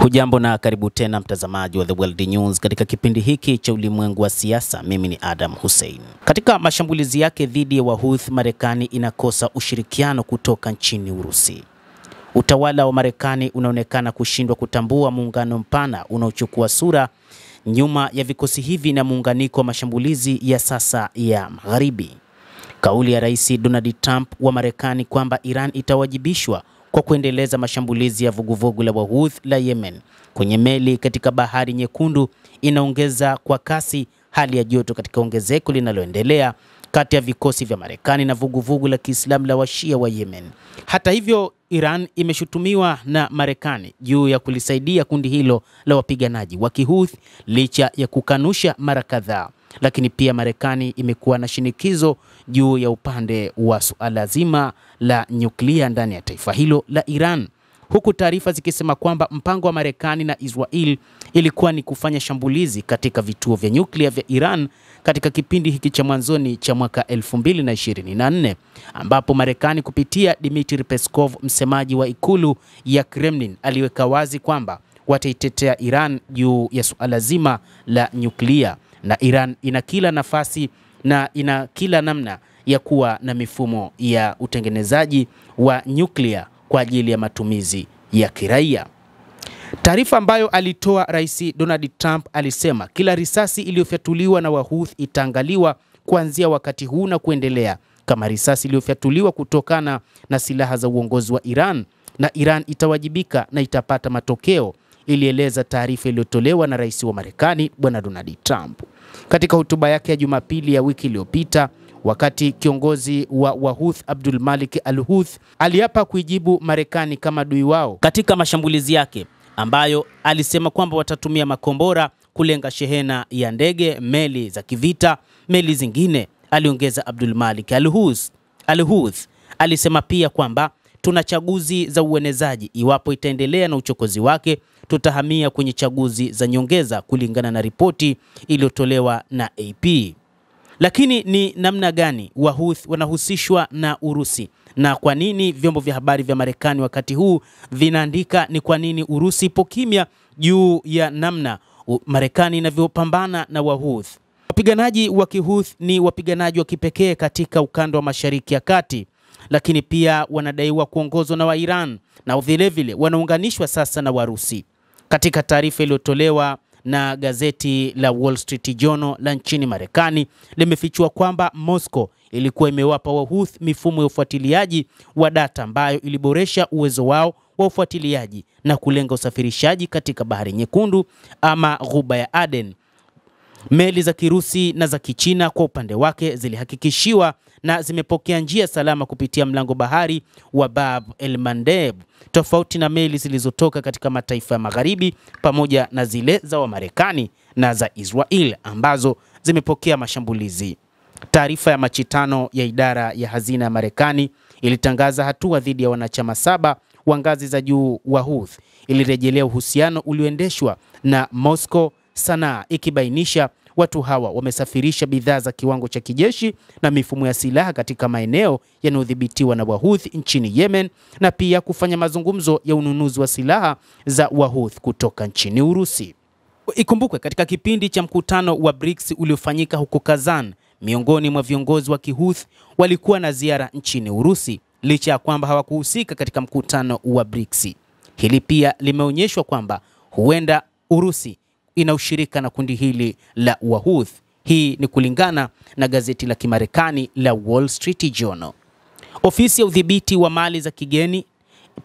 Hujambo na karibu tena mtazamaji wa The World News katika kipindi hiki cha ulimwengu wa siasa. Mimi ni Adam Hussein. Katika mashambulizi yake dhidi ya Wahouthi, Marekani inakosa ushirikiano kutoka nchini Urusi. Utawala wa Marekani unaonekana kushindwa kutambua muungano mpana unaochukua sura nyuma ya vikosi hivi na muunganiko wa mashambulizi ya sasa ya Magharibi. Kauli ya Rais Donald Trump wa Marekani kwamba Iran itawajibishwa kwa kuendeleza mashambulizi ya vuguvugu la Wahouthi la Yemen kwenye meli katika Bahari Nyekundu inaongeza kwa kasi hali ya joto katika ongezeko linaloendelea kati ya vikosi vya Marekani na vuguvugu la Kiislamu la Washia wa Yemen. Hata hivyo, Iran imeshutumiwa na Marekani juu ya kulisaidia kundi hilo la wapiganaji wa Kihouthi licha ya kukanusha mara kadhaa. Lakini pia Marekani imekuwa na shinikizo juu ya upande wa suala zima la nyuklia ndani ya taifa hilo la Iran, huku taarifa zikisema kwamba mpango wa Marekani na Israel ilikuwa ni kufanya shambulizi katika vituo vya nyuklia vya Iran katika kipindi hiki cha mwanzoni cha mwaka 2024, ambapo Marekani kupitia Dmitry Peskov, msemaji wa ikulu ya Kremlin, aliweka wazi kwamba wataitetea Iran juu ya suala zima la nyuklia, na Iran ina kila nafasi na ina kila namna ya kuwa na mifumo ya utengenezaji wa nyuklia kwa ajili ya matumizi ya kiraia. Taarifa ambayo alitoa Rais Donald Trump alisema kila risasi iliyofyatuliwa na Wahouthi itaangaliwa kuanzia wakati huu na kuendelea kama risasi iliyofyatuliwa kutokana na silaha za uongozi wa Iran, na Iran itawajibika na itapata matokeo, ilieleza taarifa iliyotolewa na Rais wa Marekani Bwana Donald Trump. Katika hotuba yake ya Jumapili ya wiki iliyopita, wakati kiongozi wa Wahouthi Abdul Malik al-Houthi aliapa kuijibu Marekani kama adui wao katika mashambulizi yake ambayo alisema kwamba watatumia makombora kulenga shehena ya ndege, meli za kivita, meli zingine, aliongeza Abdul Malik al-Houthi. Alisema pia kwamba tuna chaguzi za uenezaji, iwapo itaendelea na uchokozi wake tutahamia kwenye chaguzi za nyongeza, kulingana na ripoti iliyotolewa na AP. Lakini ni namna gani Wahouthi wanahusishwa na Urusi, na kwa nini vyombo vya habari vya Marekani wakati huu vinaandika ni kwa nini Urusi ipo kimya juu ya namna Marekani inavyopambana na Wahouthi? Wapiganaji wa Kihouthi ni wapiganaji wa kipekee katika ukanda wa Mashariki ya Kati, lakini pia wanadaiwa kuongozwa na wa Iran na vile vile wanaunganishwa sasa na Warusi. Katika taarifa iliyotolewa na gazeti la Wall Street Journal la nchini Marekani, limefichua kwamba Moscow ilikuwa imewapa Wahouthi mifumo ya ufuatiliaji wa data ambayo iliboresha uwezo wao wa ufuatiliaji na kulenga usafirishaji katika Bahari Nyekundu ama Ghuba ya Aden. Meli za Kirusi na za Kichina kwa upande wake zilihakikishiwa na zimepokea njia salama kupitia mlango bahari wa Bab el-Mandeb, tofauti na meli zilizotoka katika mataifa ya Magharibi pamoja na zile za Wamarekani na za Israel ambazo zimepokea mashambulizi. Taarifa ya Machi 5 ya idara ya hazina ya Marekani ilitangaza hatua dhidi ya wanachama 7 wa ngazi za juu wa Houthi, ilirejelea uhusiano ulioendeshwa na Moscow Sanaa, ikibainisha watu hawa wamesafirisha bidhaa za kiwango cha kijeshi na mifumo ya silaha katika maeneo yanayodhibitiwa na Wahouthi nchini Yemen, na pia kufanya mazungumzo ya ununuzi wa silaha za Wahouthi kutoka nchini Urusi. Ikumbukwe katika kipindi cha mkutano wa BRICS uliofanyika huko Kazan, miongoni mwa viongozi wa Kihouthi walikuwa na ziara nchini Urusi licha ya kwamba hawakuhusika katika mkutano wa BRICS. Hili pia limeonyeshwa kwamba huenda Urusi ina ushirika na kundi hili la Wahouthi. Hii ni kulingana na gazeti la Kimarekani la Wall Street Journal. Ofisi ya udhibiti wa mali za kigeni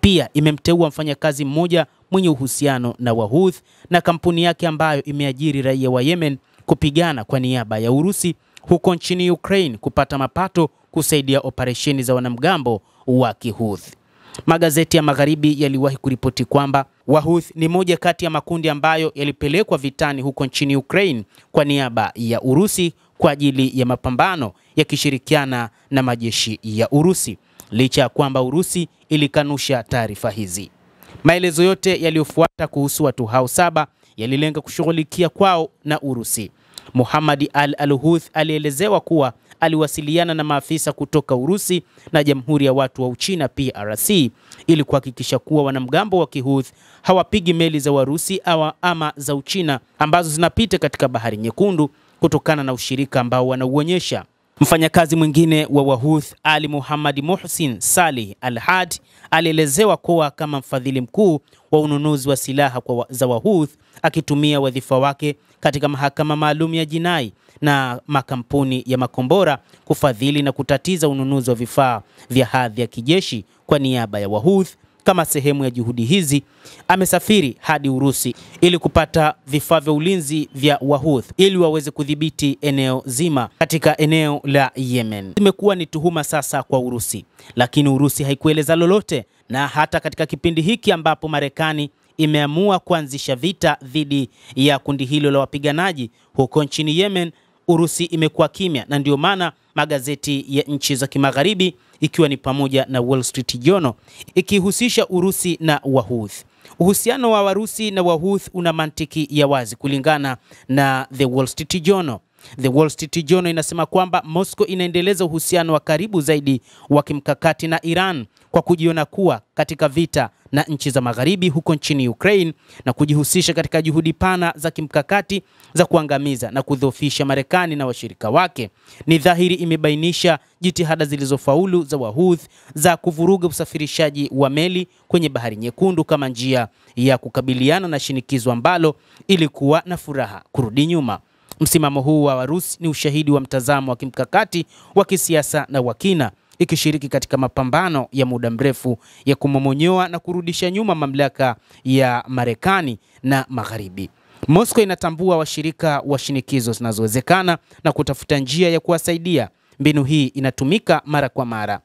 pia imemteua mfanyakazi mmoja mwenye uhusiano na Wahouthi na kampuni yake ambayo imeajiri raia wa Yemen kupigana kwa niaba ya Urusi huko nchini Ukraine kupata mapato kusaidia operesheni za wanamgambo wa Kihouthi. Magazeti ya Magharibi yaliwahi kuripoti kwamba Wahouthi ni moja kati ya makundi ambayo yalipelekwa vitani huko nchini Ukraine kwa niaba ya Urusi kwa ajili ya mapambano yakishirikiana na majeshi ya Urusi, licha ya kwamba Urusi ilikanusha taarifa hizi. Maelezo yote yaliyofuata kuhusu watu hao 7 yalilenga kushughulikia kwao na Urusi. Muhammad al-Houthi alielezewa kuwa aliwasiliana na maafisa kutoka Urusi na Jamhuri ya Watu wa Uchina PRC ili kuhakikisha kuwa wanamgambo wa Kihouthi hawapigi meli za Warusi ama za Uchina ambazo zinapita katika Bahari Nyekundu kutokana na ushirika ambao wanauonyesha. Mfanyakazi mwingine wa Wahouthi, Ali Muhammad Muhsin Salih Al-Had, alielezewa kuwa kama mfadhili mkuu wa ununuzi wa silaha za Wahouthi, akitumia wadhifa wake katika mahakama maalum ya jinai na makampuni ya makombora kufadhili na kutatiza ununuzi wa vifaa vya hadhi ya kijeshi kwa niaba ya Wahouthi. Kama sehemu ya juhudi hizi, amesafiri hadi Urusi ili kupata vifaa vya ulinzi vya Wahouthi ili waweze kudhibiti eneo zima katika eneo la Yemen. Imekuwa ni tuhuma sasa kwa Urusi, lakini Urusi haikueleza lolote, na hata katika kipindi hiki ambapo Marekani imeamua kuanzisha vita dhidi ya kundi hilo la wapiganaji huko nchini Yemen, Urusi imekuwa kimya, na ndio maana magazeti ya nchi za kimagharibi ikiwa ni pamoja na Wall Street Journal ikihusisha Urusi na Wahouthi. Uhusiano wa Warusi na Wahouthi una mantiki ya wazi kulingana na The Wall Street Journal. The Wall Street Journal inasema kwamba Moscow inaendeleza uhusiano wa karibu zaidi wa kimkakati na Iran kwa kujiona kuwa katika vita na nchi za magharibi huko nchini Ukraine na kujihusisha katika juhudi pana za kimkakati za kuangamiza na kudhoofisha Marekani na washirika wake. Ni dhahiri imebainisha jitihada zilizofaulu za Wahouthi za kuvuruga usafirishaji wa meli kwenye Bahari Nyekundu kama njia ya kukabiliana na shinikizo ambalo ilikuwa na furaha kurudi nyuma. Msimamo huu wa Warusi ni ushahidi wa mtazamo wa kimkakati wa kisiasa na wakina, ikishiriki katika mapambano ya muda mrefu ya kumomonyoa na kurudisha nyuma mamlaka ya Marekani na Magharibi. Moscow inatambua washirika wa shinikizo zinazowezekana na kutafuta njia ya kuwasaidia. Mbinu hii inatumika mara kwa mara.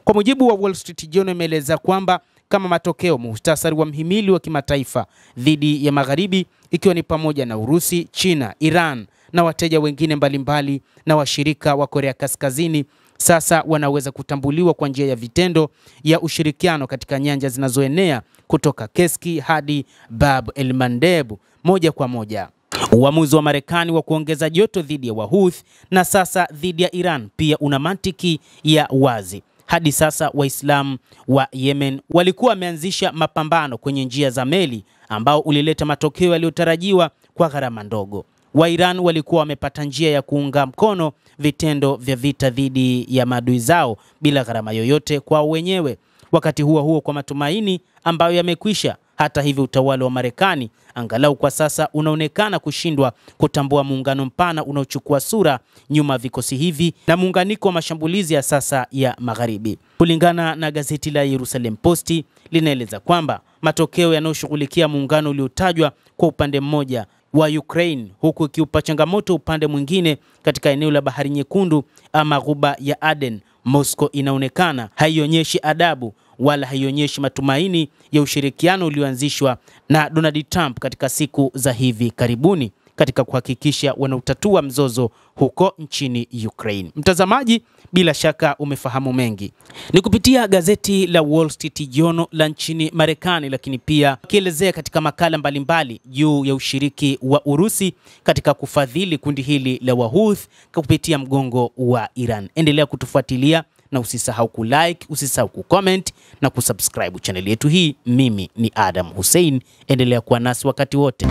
Kwa mujibu wa Wall Street Journal, imeeleza kwamba kama matokeo, muhtasari wa mhimili wa kimataifa dhidi ya Magharibi, ikiwa ni pamoja na Urusi, China, Iran na wateja wengine mbalimbali na washirika wa Korea Kaskazini, sasa wanaweza kutambuliwa kwa njia ya vitendo ya ushirikiano katika nyanja zinazoenea kutoka Keski hadi Bab el-Mandeb moja kwa moja. Uamuzi wa Marekani wa kuongeza joto dhidi ya Wahouthi na sasa dhidi ya Iran pia una mantiki ya wazi. Hadi sasa Waislamu wa Yemen walikuwa wameanzisha mapambano kwenye njia za meli ambao ulileta matokeo yaliyotarajiwa kwa gharama ndogo. Wa Iran walikuwa wamepata njia ya kuunga mkono vitendo vya vita dhidi ya maadui zao bila gharama yoyote kwao wenyewe. Wakati huo kwa matumaini ambayo yamekwisha. Hata hivyo, utawala wa Marekani angalau kwa sasa unaonekana kushindwa kutambua muungano mpana unaochukua sura nyuma vikosi hivi na muunganiko wa mashambulizi ya sasa ya Magharibi. Kulingana na gazeti la Jerusalem Post, linaeleza kwamba matokeo yanayoshughulikia muungano uliotajwa kwa upande mmoja wa Ukraine, huku ikiupa changamoto upande mwingine katika eneo la Bahari Nyekundu ama Ghuba ya Aden, Moscow inaonekana haionyeshi adabu wala haionyeshi matumaini ya ushirikiano ulioanzishwa na Donald Trump katika siku za hivi karibuni katika kuhakikisha wanautatua mzozo huko nchini Ukraine. Mtazamaji, bila shaka umefahamu mengi. Ni kupitia gazeti la Wall Street Journal la nchini Marekani, lakini pia kielezea katika makala mbalimbali juu ya ushiriki wa Urusi katika kufadhili kundi hili la Wahouthi kupitia mgongo wa Iran. Endelea kutufuatilia na usisahau kulike, usisahau kucomment na kusubscribe channel yetu hii. Mimi ni Adam Hussein, endelea kuwa nasi wakati wote.